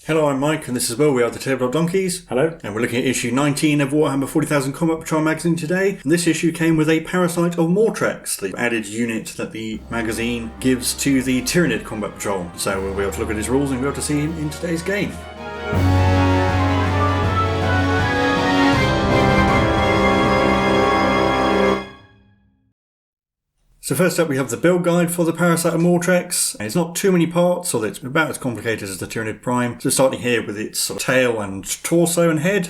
Hello, I'm Mike, and this is Will. We are the Tabletop Donkeys. Hello. And we're looking at issue 19 of Warhammer 40,000 Combat Patrol magazine today. And this issue came with a Parasite of Mortrex, the added unit that the magazine gives to the Tyranid Combat Patrol. So we'll be able to look at his rules and be able to see him in today's game. So first up we have the build guide for the Parasite of Mortrex, and it's not too many parts, although it's about as complicated as the Tyranid Prime. So starting here with its sort of tail and torso and head,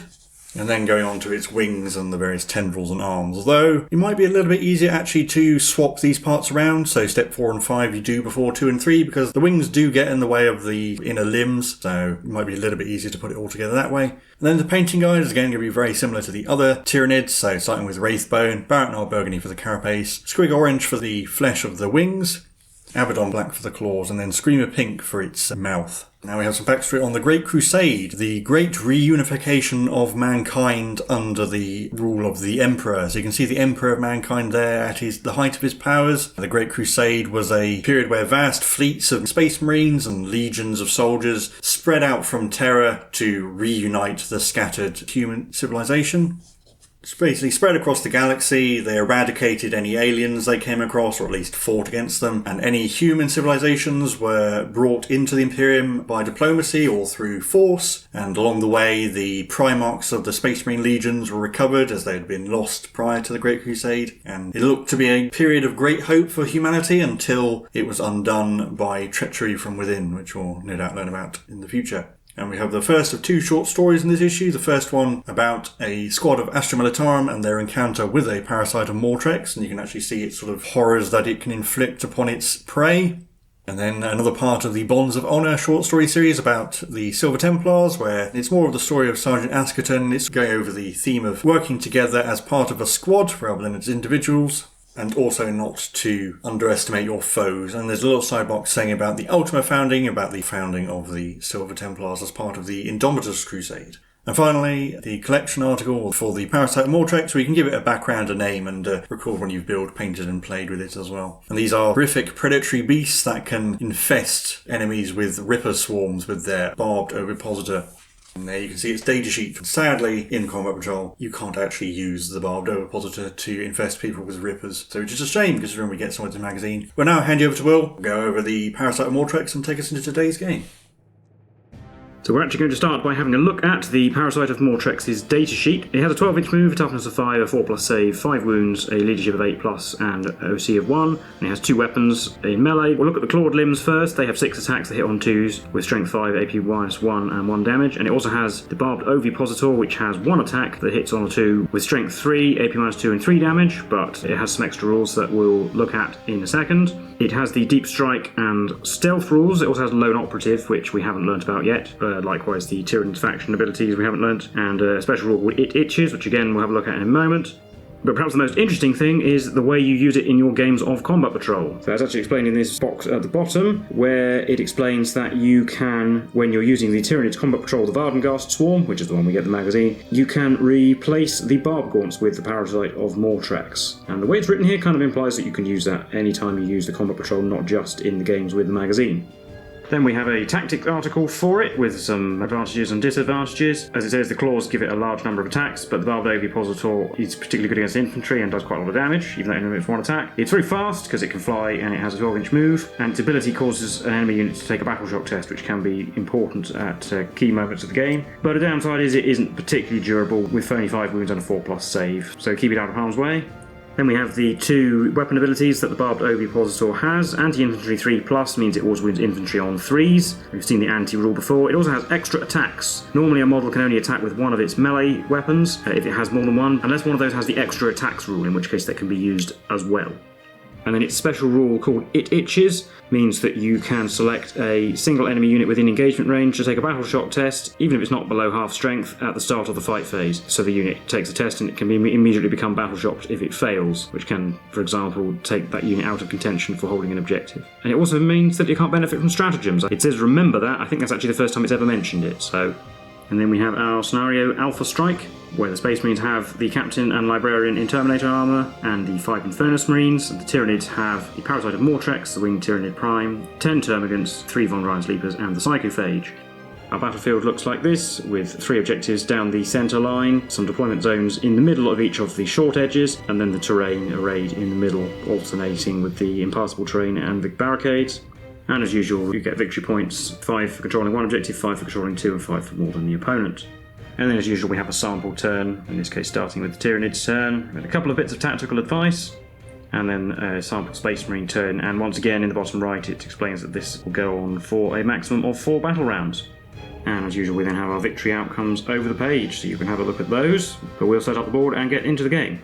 and then going on to its wings and the various tendrils and arms. Although it might be a little bit easier actually to swap these parts around, so step 4 and 5 you do before 2 and 3, because the wings do get in the way of the inner limbs, so it might be a little bit easier to put it all together that way. And then the painting guide is again going to be very similar to the other Tyranids, so starting with Wraithbone, Barrett Burgundy for the carapace, Squig Orange for the flesh of the wings, Abaddon Black for the claws, and then Screamer Pink for its mouth. Now we have some backstory on the Great Crusade, the great reunification of mankind under the rule of the Emperor. So you can see the Emperor of mankind there at the height of his powers. The Great Crusade was a period where vast fleets of space marines and legions of soldiers spread out from Terra to reunite the scattered human civilization. It's basically spread across the galaxy. They eradicated any aliens they came across, or at least fought against them, and any human civilizations were brought into the Imperium by diplomacy or through force, and along the way the Primarchs of the Space Marine legions were recovered as they had been lost prior to the Great Crusade, and it looked to be a period of great hope for humanity until it was undone by treachery from within, which we'll no doubt learn about in the future. And we have the first of 2 short stories in this issue. The first one about a squad of Astra Militarum and their encounter with a Parasite of Mortrex, and you can actually see its sort of horrors that it can inflict upon its prey. And then another part of the Bonds of Honor short story series about the Silver Templars, where it's more of the story of Sergeant Askerton. It's going over the theme of working together as part of a squad rather than as individuals, and also not to underestimate your foes. And there's a little sidebox saying about the Ultima founding, about the founding of the Silver Templars as part of the Indomitus Crusade. And finally, the collection article for the Parasite of Mortrex, where you can give it a background, a name, and record when you've built, painted and played with it as well. And these are horrific predatory beasts that can infest enemies with ripper swarms with their barbed ovipositor. And there you can see its datasheet. Sadly, in Combat Patrol, you can't actually use the barbed ovipositor to infest people with rippers. So it's just a shame, because when we get someone to the magazine. We'll now hand you over to Will, go over the Parasite of Mortrex and take us into today's game. So we're actually going to start by having a look at the Parasite of Mortrex's datasheet. It has a 12-inch move, a toughness of 5, a 4+ save, 5 wounds, a leadership of 8+, and OC of 1. And it has 2 weapons in melee. We'll look at the clawed limbs first. They have 6 attacks that hit on 2s, with strength 5, AP -1, and 1 damage. And it also has the barbed ovipositor, which has 1 attack that hits on a 2, with strength 3, AP -2, and 3 damage, but it has some extra rules that we'll look at in a second. It has the deep strike and stealth rules. It also has lone operative, which we haven't learnt about yet. Likewise, the Tyranids faction abilities we haven't learnt, and a special rule called It Itches, which again we'll have a look at in a moment. But perhaps the most interesting thing is the way you use it in your games of Combat Patrol. So that's actually explained in this box at the bottom, where it explains that you can, when you're using the Tyranids Combat Patrol, the Vardengast Swarm, which is the one we get in the magazine, you can replace the Barb Gaunts with the Parasite of Mortrex. And the way it's written here kind of implies that you can use that anytime you use the Combat Patrol, not just in the games with the magazine. Then we have a tactics article for it with some advantages and disadvantages. As it says, the claws give it a large number of attacks, but the barbed ovipositor is particularly good against infantry and does quite a lot of damage, even though it only has 1 attack. It's very fast because it can fly and it has a 12-inch move, and its ability causes an enemy unit to take a battle shock test, which can be important at key moments of the game. But a downside is it isn't particularly durable, with only 5 wounds and a 4+ save, so keep it out of harm's way. Then we have the 2 weapon abilities that the barbed ovipositor has. Anti-infantry 3+ means it always wounds infantry on 3s. We've seen the anti-rule before. It also has extra attacks. Normally a model can only attack with one of its melee weapons, if it has more than one, unless one of those has the extra attacks rule, in which case that can be used as well. And then its special rule called It Itches means that you can select a single enemy unit within engagement range to take a battle shock test, even if it's not below half strength, at the start of the fight phase. So the unit takes a test and it can immediately become battle shocked if it fails, which can, for example, take that unit out of contention for holding an objective. And it also means that it can't benefit from stratagems. It says remember that. I think that's actually the first time it's ever mentioned it. And then we have our scenario Alpha Strike, where the Space Marines have the Captain and Librarian in Terminator armour, and the 5 Infernus Marines. The Tyranids have the Parasite of Mortrex, the Winged Tyranid Prime, 10 Termagants, 3 Von Ryan Sleepers, and the Psychophage. Our battlefield looks like this, with 3 objectives down the centre line, some deployment zones in the middle of each of the short edges, and then the terrain arrayed in the middle, alternating with the impassable terrain and the barricades. And as usual, you get victory points, 5 for controlling 1 objective, 5 for controlling 2, and 5 for more than the opponent. And then as usual we have a sample turn, in this case starting with the Tyranids turn, with a couple of bits of tactical advice, and then a sample Space Marine turn, and once again in the bottom right it explains that this will go on for a maximum of 4 battle rounds. And as usual we then have our victory outcomes over the page, so you can have a look at those, but we'll set up the board and get into the game.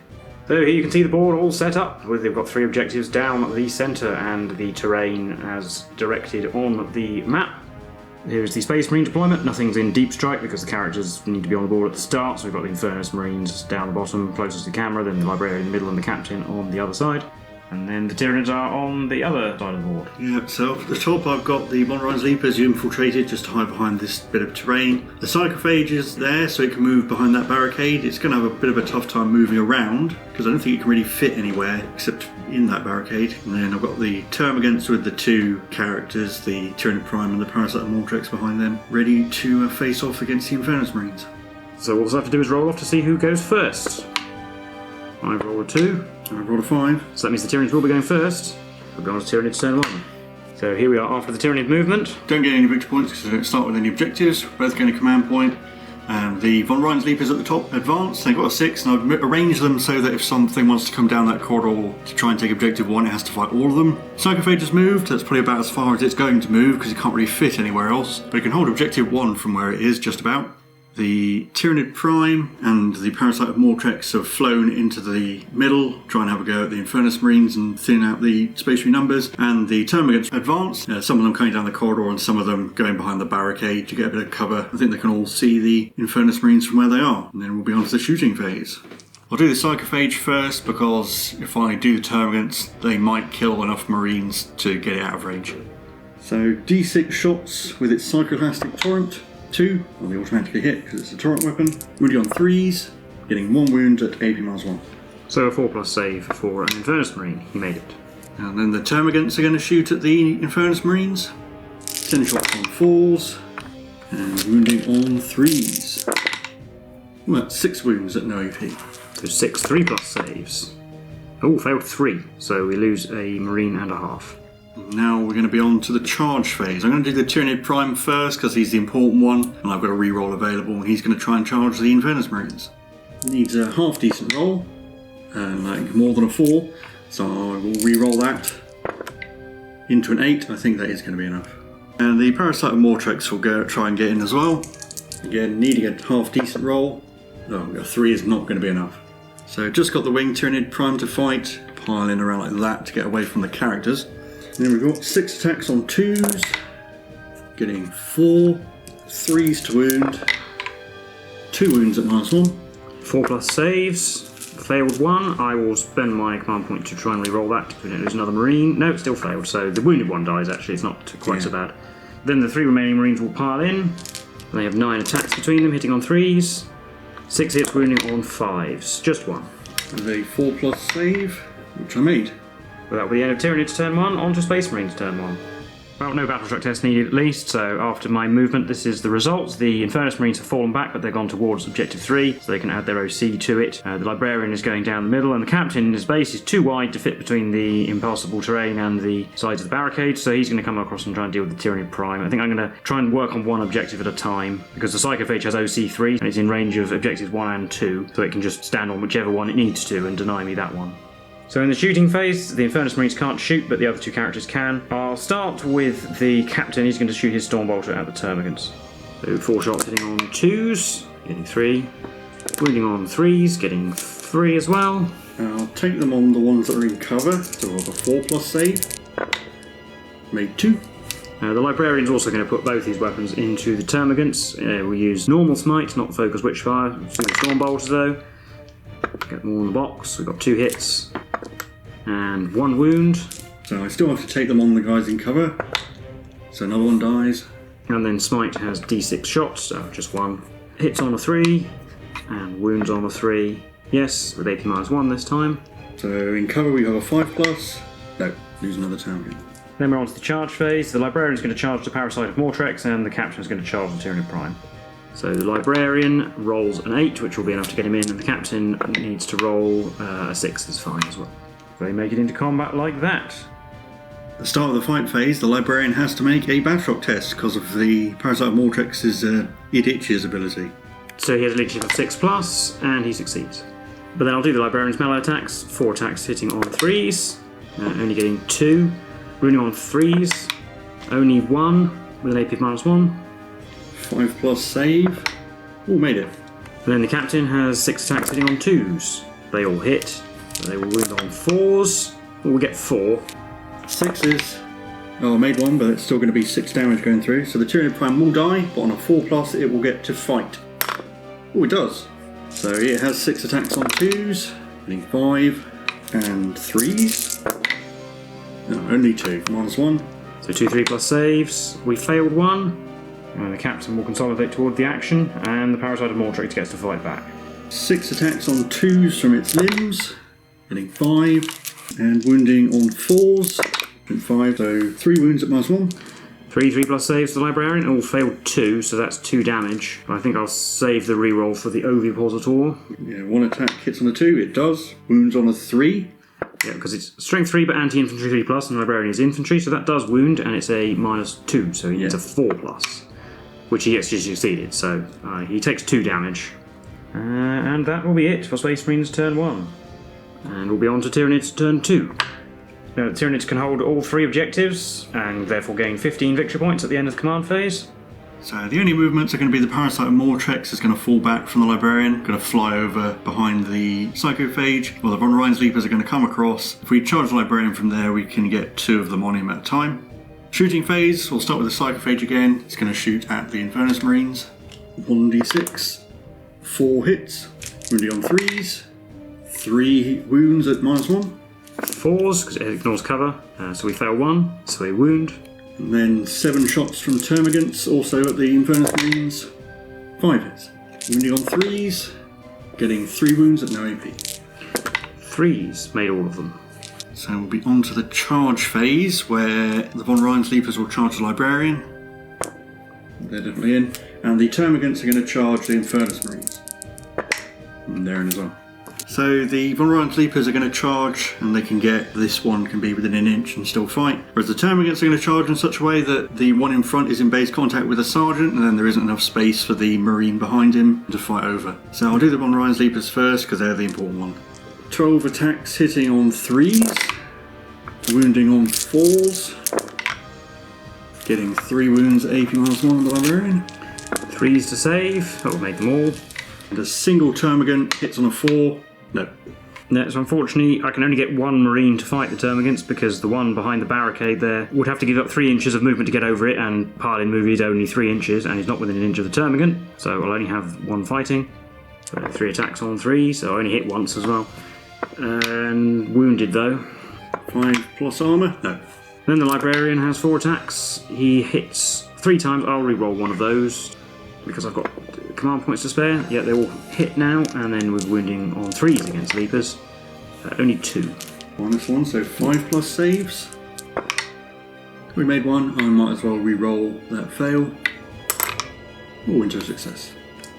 So here you can see the board all set up. We've got 3 objectives down the centre and the terrain as directed on the map. Here's the Space Marine deployment. Nothing's in deep strike because the characters need to be on the board at the start, so we've got the Infernus Marines down the bottom closest to the camera, then the Librarian in the middle and the Captain on the other side. And then the Tyranids are on the other side of the board. Yeah, so at the top I've got the Von Leapers you infiltrated just to hide behind this bit of terrain. The Psychophage is there so it can move behind that barricade. It's going to have a bit of a tough time moving around because I don't think it can really fit anywhere except in that barricade. And then I've got the Termagants with the 2 characters, the Tyranid Prime and the Parasite of Mortrex behind them, ready to face off against the Infernus Marines. So all we'll have to do is roll off to see who goes first. I roll a 2. I rolled a 5. So that means the Tyranids will be going first. We'll go on to Tyranids turn 1. So here we are after the Tyranid movement. Don't get any victory points because they don't start with any objectives. Both gain a command point. And the Von Leapers at the top advance. They've got a 6, and I've arranged them so that if something wants to come down that corridor to try and take objective 1, it has to fight all of them. Psychophage has moved. That's probably about as far as it's going to move because it can't really fit anywhere else. But it can hold objective 1 from where it is, just about. The Tyranid Prime and the Parasite of Mortrex have flown into the middle, try and have a go at the Infernus Marines and thin out the Space Marine numbers. And the Termagants advance, some of them coming down the corridor and some of them going behind the barricade to get a bit of cover. I think they can all see the Infernus Marines from where they are, and then we'll be on to the shooting phase. I'll do the Psychophage first because if I do the Termagants, they might kill enough Marines to get it out of range. So D6 shots with its Psycholastic Torrent. 2, well, they automatically hit because it's a torrent weapon. Wounding on 3s, getting 1 wound at AP -1. So a 4+ save for an Infernus Marine. He made it. And then the Termagants are going to shoot at the Infernus Marines. 10 shots on 4s, and wounding on 3s. Well, that's 6 wounds at no AP. So 6 3+ saves. Oh, failed 3, so we lose a Marine and a half. Now we're going to be on to the charge phase. I'm going to do the Tyranid Prime first because he's the important one, and I've got a reroll available, and he's going to try and charge the Infernus Marines. Needs a half decent roll, and like more than a 4, so I will reroll that into an 8. I think that is going to be enough. And the Parasite of Mortrex will try and get in as well. Again, needing a half decent roll. Oh, a 3 is not going to be enough. So just got the Winged Tyranid Prime to fight, piling around like that to get away from the characters. And then we've got 6 attacks on 2s, getting 4, 3s to wound, 2 wounds at -1. 4+ saves, failed 1. I will spend my command point to try and re-roll that. We don't lose another Marine. No, it still failed, so the wounded one dies actually, it's not quite so bad. Then the 3 remaining Marines will pile in. They have 9 attacks between them, hitting on 3s, 6 hits, wounding on 5s, just 1. With a 4+ save, which I made. Well, that will be the end of Tyranids turn 1, on to Space Marines turn 1. Well, no battle struck test needed at least, so after my movement this is the results. The Infernus Marines have fallen back, but they've gone towards Objective 3, so they can add their OC to it. The Librarian is going down the middle, and the Captain in his base is too wide to fit between the impassable terrain and the sides of the barricade, so he's going to come across and try and deal with the Tyranid Prime. I think I'm going to try and work on one objective at a time, because the Psychophage has OC 3, and it's in range of Objectives 1 and 2, so it can just stand on whichever one it needs to and deny me that one. So in the shooting phase, the Infernus Marines can't shoot, but the other 2 characters can. I'll start with the Captain. He's going to shoot his Stormbolter at the Termagants. So 4 shots hitting on 2s, getting 3. Wounding on 3s, getting 3 as well. I'll take them on the ones that are in cover, so I'll have a 4+ save. Made 2. The Librarian's also going to put both his weapons into the Termagants. We use normal smite, not focus witchfire. See the Stormbolter though. Get them all in the box. We've got 2 hits and 1 wound. So I still have to take them on the guys in cover. So another one dies. And then smite has d6 shots, so just 1. Hits on a 3 and wounds on a 3. Yes, with AP -1 this time. So in cover we have a 5+. No, lose another Termagant. Then we're on to the charge phase. The Librarian is going to charge the Parasite of Mortrex, and the Captain is going to charge the Tyranid Prime. So the Librarian rolls an 8, which will be enough to get him in, and the Captain needs to roll a 6, is fine as well. They make it into combat like that. At the start of the fight phase, the Librarian has to make a Batroc test because of the Parasite of Mortrex's It Itches ability. So he has a leadership of 6+, and he succeeds. But then I'll do the Librarian's melee attacks. 4 attacks hitting on 3s, only getting 2. Wounding on 3s, only 1 with an AP of -1. 5+ save. All made it. And then the Captain has 6 attacks hitting on 2s. They all hit. They will wound on 4s. We'll get 4. 6s. Oh, I made 1, but it's still going to be 6 damage going through. So the Tyranid Prime will die, but on a 4+, it will get to fight. Oh, it does. So it has 6 attacks on 2s, getting 5 and 3s. No, only 2, -1. So 2 3+ saves. We failed 1. And the Captain will consolidate toward the action, and the Parasite of Mortrex gets to fight back. 6 attacks on 2s from its limbs, getting 5, and wounding on 4s, getting 5, so 3 wounds at -1. 3 3+ saves to the Librarian, all failed 2, so that's 2 damage. I think I'll save the reroll for the Ovipositor. Yeah, 1 attack hits on a 2, it does. Wounds on a 3. Yeah, because it's strength 3 but anti-infantry 3+, and the Librarian is infantry, so that does wound, and it's a -2, so he needs a 4+, which he actually succeeded, so he takes 2 damage. And that will be it for Space Marine's turn 1. And we'll be on to Tyranids turn 2. Now, the Tyranids can hold all 3 objectives, and therefore gain 15 victory points at the end of the command phase. So the only movements are going to be the Parasite of Mortrex is going to fall back from the Librarian, going to fly over behind the Psychophage, while the Von Rhein's Leapers are going to come across. If we charge the Librarian from there, we can get 2 of them on him at a time. Shooting phase, we'll start with the Psychophage again. It's going to shoot at the Infernus Marines. 1d6, 4 hits, wounding on 3s, 3 wounds at -1. 4s, because it ignores cover, so we fail 1, so we wound. And then 7 shots from Termagants, also at the Infernus Marines. 5 hits. Wounding on 3s, getting 3 wounds at no AP. 3s made all of them. So we'll be on to the charge phase, where the Von Rhein's Leapers will charge the Librarian. They're definitely in. And the Termagants are going to charge the Infernus Marines. And they're in as well. So the Von Rhein's Leapers are going to charge, and they can get, this one can be within an inch and still fight. Whereas the Termagants are going to charge in such a way that the one in front is in base contact with a sergeant, and then there isn't enough space for the Marine behind him to fight over. So I'll do the Von Rhein's Leapers first, because they're the important one. 12 attacks hitting on 3s, wounding on 4s, getting 3 wounds at AP -1 on the Librarian. 3s to save, that will make them all. And a single Termagant hits on a 4. No. No, so unfortunately I can only get 1 Marine to fight the Termagants, because the one behind the barricade there would have to give up 3 inches of movement to get over it, and Parlin move is only 3 inches, and he's not within an inch of the Termagant, so I'll only have 1 fighting. So 3 attacks on 3, so I only hit once as well. And wounded though. 5+ armour? No. Then the Librarian has 4 attacks. He hits 3 times. I'll re-roll one of those because I've got command points to spare. Yeah, they all hit now, and then with wounding on 3s against Leapers. Only 2. -1, so 5+ saves. We made 1. I might as well re-roll that fail. Or into a success.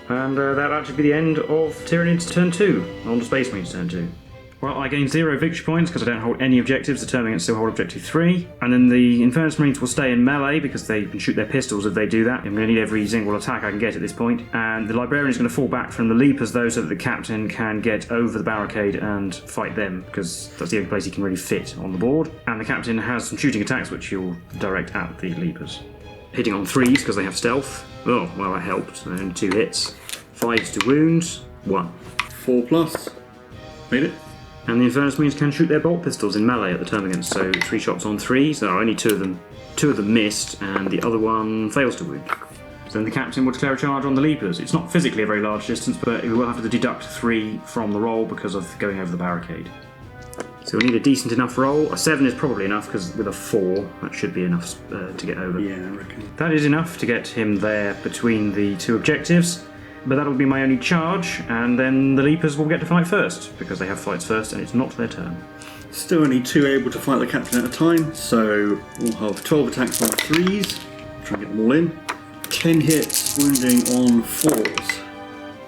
And that'll actually be the end of Tyranids turn 2. On to Space Marines turn 2. Well, I gained 0 victory points because I don't hold any objectives. The Termagants still hold objective 3. And then the Infernus Marines will stay in melee because they can shoot their pistols if they do that. I'm going to need every single attack I can get at this point. And the Librarian is going to fall back from the Leapers though, so that the Captain can get over the barricade and fight them, because that's the only place he can really fit on the board. And the Captain has some shooting attacks which he'll direct at the Leapers. Hitting on 3s because they have stealth. Oh, well, that helped. Only 2 hits. 5s to wound. 1. 4+. Made it. And the Infernus Marines can shoot their bolt pistols in melee at the Termagants, so 3 shots on 3, so only 2 of them missed, and the other one fails to wound. So then the Captain will declare a charge on the Leapers. It's not physically a very large distance, but we will have to deduct 3 from the roll because of going over the barricade. So we need a decent enough roll. A 7 is probably enough, because with a 4, that should be enough to get over. Yeah, I reckon. That is enough to get him there between the 2 objectives. But that'll be my only charge, and then the Leapers will get to fight first, because they have fights first and it's not their turn. Still only 2 able to fight the captain at a time, so we'll have 12 attacks on 3s. Try and get them all in. 10 hits, wounding on 4s.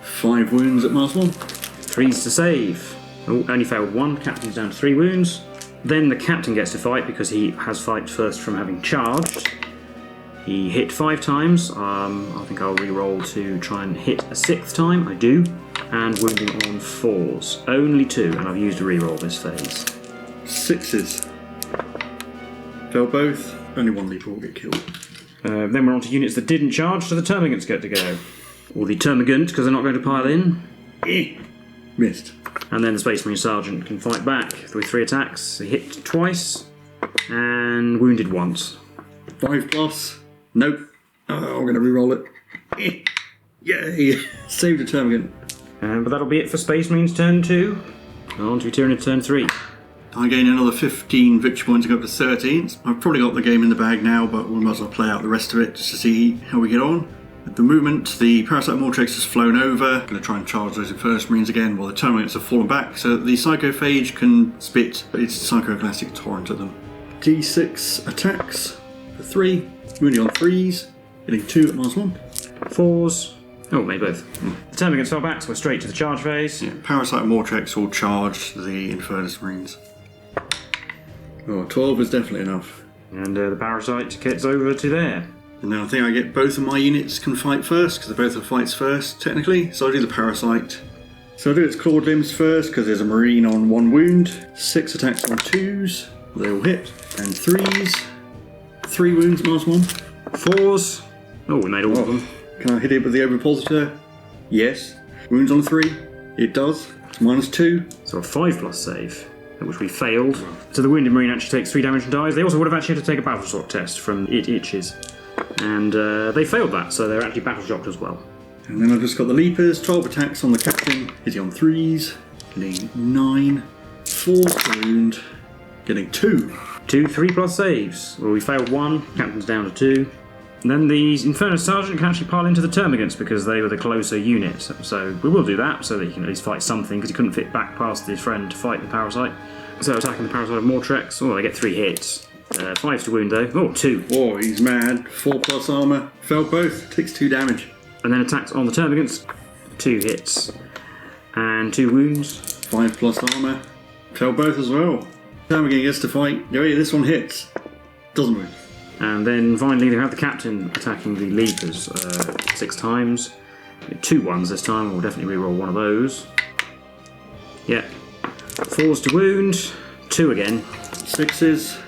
5 wounds at -1. 3s to save. Oh, only failed 1. Captain's down to 3 wounds. Then the captain gets to fight because he has fight first from having charged. He hit 5 times. I think I'll re-roll to try and hit a 6th time. I do. And wounding on 4s. Only 2, and I've used a re-roll this phase. 6s. Fail both. Only 1 leaper will get killed. Then we're on to units that didn't charge, so the Termagants get to go. Or the Termagant, because they're not going to pile in. Missed. And then the Space Marine Sergeant can fight back with 3 attacks. He hit twice and wounded once. 5+. Nope. I'm going to re-roll it. Yay! Saved a Termagant. But that'll be it for Space Marines turn 2. On to Tyranid turn 3. I gain another 15 victory points and go up to 13. I've probably got the game in the bag now, but we might as well play out the rest of it just to see how we get on. At the movement, the Parasite of Mortrex has flown over. Going to try and charge those Infernus Marines again while the Termagants have fallen back, so that the Psychophage can spit its Psychoglastic Torrent at them. D6 attacks for 3, wounding on 3s, getting 2 at -1. 4s. Oh, made both. The Termagants fell back, so we're straight to the charge phase. Yeah, Parasite of Mortrex will charge the Infernus Marines. Oh, 12 is definitely enough. And the Parasite gets over to there. And then I think I get both of my units can fight first, because they both have fights first, technically. So I'll do the Parasite. So I'll do its clawed limbs first, because there's a Marine on 1 wound. 6 attacks on 2s. They all hit. And 3s. 3 wounds, -1. 4s. Oh, we made all of them. Can I hit it with the Ovipositor? Yes. Wounds on 3. It does. It's -2. So a 5+ save, which we failed. So the Wounded Marine actually takes 3 damage and dies. They also would have actually had to take a Battle Shock test from It Itches. And they failed that, so they're actually Battle Shocked as well. And then I've just got the Leapers. 12 attacks on the Captain. Hitting on 3s. Getting 9. 4 to wound. Getting 2. 2 3+ saves. Well, we failed 1. Captain's down to 2. And then the Infernus Sergeant can actually pile into the Termagants because they were the closer unit. So we will do that so that he can at least fight something, because he couldn't fit back past his friend to fight the Parasite. So attacking the Parasite of Mortrex. Oh, they get 3 hits. 5 to wound though. Oh, 2. Oh, he's mad. 4+ armour. Fell both. Takes 2 damage. And then attacks on the Termagants. 2 hits. And 2 wounds. 5+ armour. Fell both as well. Termagant gets to fight. Oh yeah, this one hits. Doesn't move. And then finally they have the Captain attacking the Leapers 6 times. 2 ones this time. We'll definitely reroll one of those. Yeah. 4s to wound. 2 again. 6s.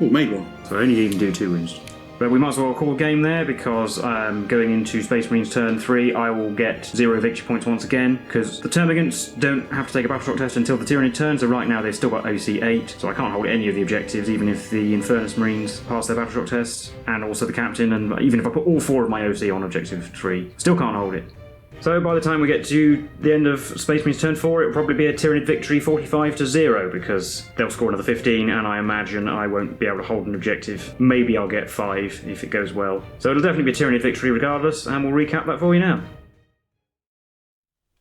Oh, made 1. So I only even do 2 wounds. But we might as well call a game there, because going into Space Marines turn 3, I will get 0 victory points once again, because the Termagants don't have to take a Battle Shock test until the Tyranid turn, so right now they've still got OC 8, so I can't hold any of the objectives, even if the Infernus Marines pass their Battle Shock test, and also the Captain, and even if I put all 4 of my OC on objective 3, still can't hold it. So by the time we get to the end of Space Marines turn 4, it'll probably be a Tyranid victory 45-0, because they'll score another 15, and I imagine I won't be able to hold an objective. Maybe I'll get 5 if it goes well. So it'll definitely be a Tyranid victory regardless, and we'll recap that for you now.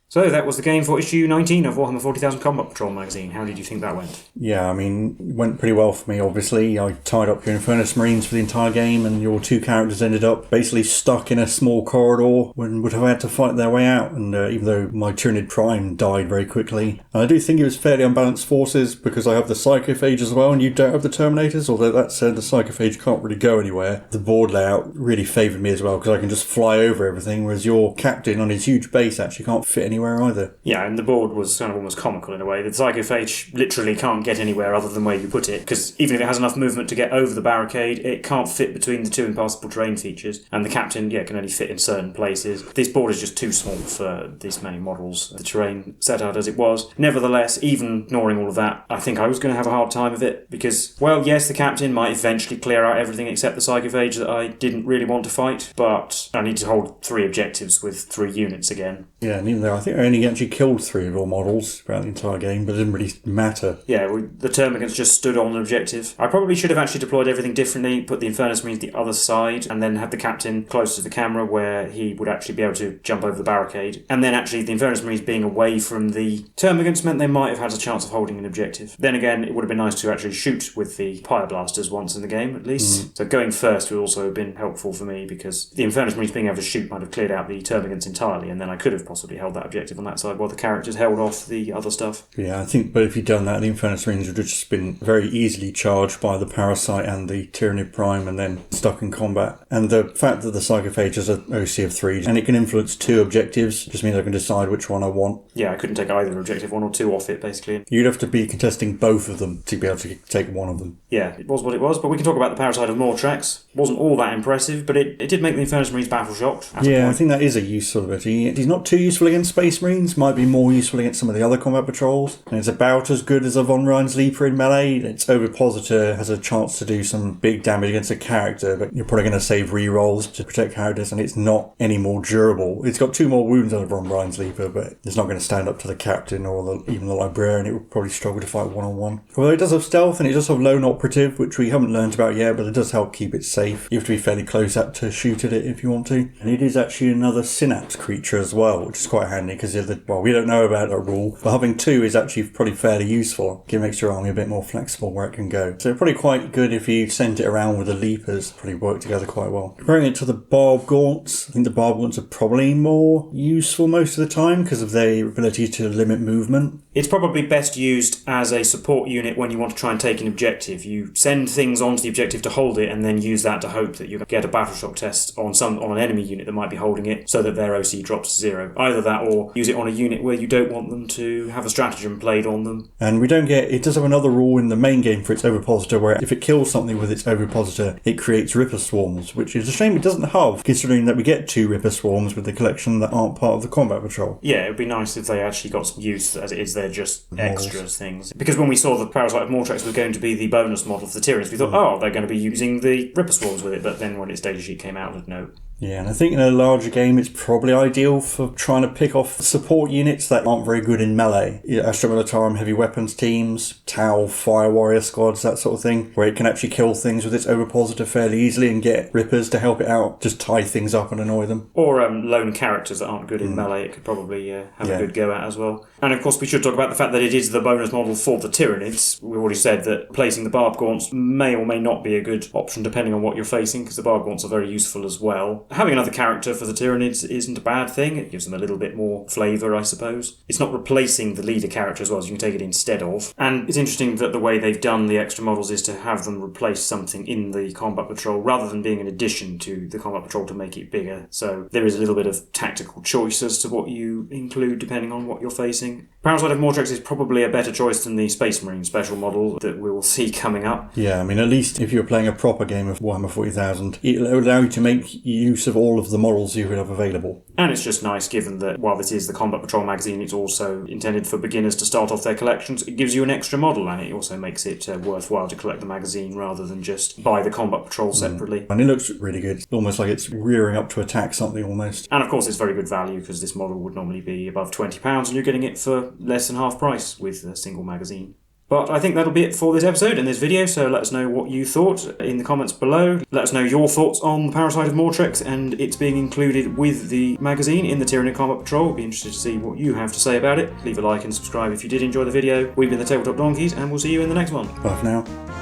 So that was the game for issue 19 of Warhammer 40,000 Combat Patrol magazine. How did you think that went? Yeah, I mean, it went pretty well for me, obviously. I tied up your Infernus Marines for the entire game, and your 2 characters ended up basically stuck in a small corridor and would have had to fight their way out. And even though my Tyranid Prime died very quickly, I do think it was fairly unbalanced forces, because I have the Psychophage as well, and you don't have the Terminators, although that said, the Psychophage can't really go anywhere. The board layout really favoured me as well, because I can just fly over everything, whereas your Captain on his huge base actually can't fit anywhere either. Yeah, and the board was kind of almost comical in a way. The Psychophage literally can't get anywhere other than where you put it, because even if it has enough movement to get over the barricade, it can't fit between the 2 impassable terrain features, and the Captain, can only fit in certain places. This board is just too small for this many models. The terrain set out as it was. Nevertheless, even ignoring all of that, I think I was going to have a hard time of it, because, well, yes, the Captain might eventually clear out everything except the Psychophage that I didn't really want to fight, but I need to hold 3 objectives with 3 units again. Yeah, and even though I think think I only actually killed 3 of your models throughout the entire game, but it didn't really matter. Yeah, the termagants just stood on an objective. I probably should have actually deployed everything differently, put the Infernus Marines the other side, and then have the captain close to the camera where he would actually be able to jump over the barricade. And then actually the Infernus Marines being away from the termagants meant they might have had a chance of holding an objective. Then again, it would have been nice to actually shoot with the Pyreblasters once in the game, at least. So going first would also have been helpful for me, because the Infernus Marines being able to shoot might have cleared out the termagants entirely, and then I could have possibly held that objective on that side while the characters held off the other stuff. Yeah, I think, but if you'd done that, the Infernus Marines would have just been very easily charged by the Parasite and the Tyranid Prime and then stuck in combat. And the fact that the Psychophage has an OC of 3 and it can influence 2 objectives just means I can decide which one I want. Yeah, I couldn't take either objective, 1 or 2 off it, basically. You'd have to be contesting both of them to be able to take one of them. Yeah, it was what it was, but we can talk about the Parasite of Mortrex. Wasn't all that impressive, but it did make the Infernus Marines battle-shocked. Yeah, I think that is a useful ability. He's not too useful against Space Marines, might be more useful against some of the other combat patrols. And it's about as good as a Von Rein's Leaper in melee. Its Ovipositor has a chance to do some big damage against a character, but you're probably going to save rerolls to protect characters, and it's not any more durable. It's got 2 more wounds than a Von Rein's Leaper, but it's not going to stand up to the captain or even the librarian. It would probably struggle to fight one-on-one. Although it does have stealth, and it does have lone operative, which we haven't learned about yet, but it does help keep it safe. You have to be fairly close up to shoot at it if you want to. And it is actually another synapse creature as well, which is quite handy because we don't know about that rule, but having 2 is actually probably fairly useful. It makes your army a bit more flexible where it can go. So probably quite good if you sent it around with the Leapers. Probably work together quite well. Comparing it to the Barb Gaunts, I think the Barb Gaunts are probably more useful most of the time because of their ability to limit movement. It's probably best used as a support unit when you want to try and take an objective. You send things onto the objective to hold it and then use that to hope that you get a battle shock test on an enemy unit that might be holding it so that their OC drops to 0. Either that or use it on a unit where you don't want them to have a stratagem played on them. And it does have another rule in the main game for its Ovipositor where if it kills something with its Ovipositor, it creates Ripper Swarms, which is a shame it doesn't have, considering that we get 2 Ripper Swarms with the collection that aren't part of the combat patrol. Yeah, it would be nice if they actually got some use, as it is they're just extras things. Because when we saw the Parasite of Mortrex was going to be the bonus model for the Tyranids, we thought, they're going to be using the Ripper Swarms with it, but then when its data sheet came out, no. Yeah, and I think in a larger game it's probably ideal for trying to pick off support units that aren't very good in melee. Astra Militarum heavy weapons teams, Tau fire warrior squads, that sort of thing, where it can actually kill things with its Ovipositor fairly easily and get Rippers to help it out, just tie things up and annoy them. Or lone characters that aren't good in melee, it could probably have a good go at as well. And of course we should talk about the fact that it is the bonus model for the Tyranids. We've already said that placing the Barb Gaunts may or may not be a good option depending on what you're facing, because the Barb Gaunts are very useful as well. Having another character for the Tyranids isn't a bad thing. It gives them a little bit more flavour, I suppose. It's not replacing the leader character as well, so you can take it instead of. And it's interesting that the way they've done the extra models is to have them replace something in the Combat Patrol rather than being an addition to the Combat Patrol to make it bigger. So there is a little bit of tactical choice as to what you include depending on what you're facing. Parasite of Mortrex is probably a better choice than the Space Marine special model that we will see coming up. Yeah, I mean, at least if you're playing a proper game of Warhammer 40,000, it'll allow you to make use of all of the models you would have available. And it's just nice given that while this is the Combat Patrol magazine, it's also intended for beginners to start off their collections. It gives you an extra model, and it also makes it worthwhile to collect the magazine rather than just buy the Combat Patrol separately. And it looks really good. It's almost like it's rearing up to attack something almost. And of course it's very good value because this model would normally be above £20 and you're getting it for less than half price with a single magazine. But I think that'll be it for this episode and this video, so let us know what you thought in the comments below. Let us know your thoughts on the Parasite of Mortrex and it's being included with the magazine in the Tyranid Combat Patrol. Be interested to see what you have to say about it. Leave a like and subscribe if you did enjoy the video. We've been the Tabletop Donkeys and we'll see you in the next one. Bye for now.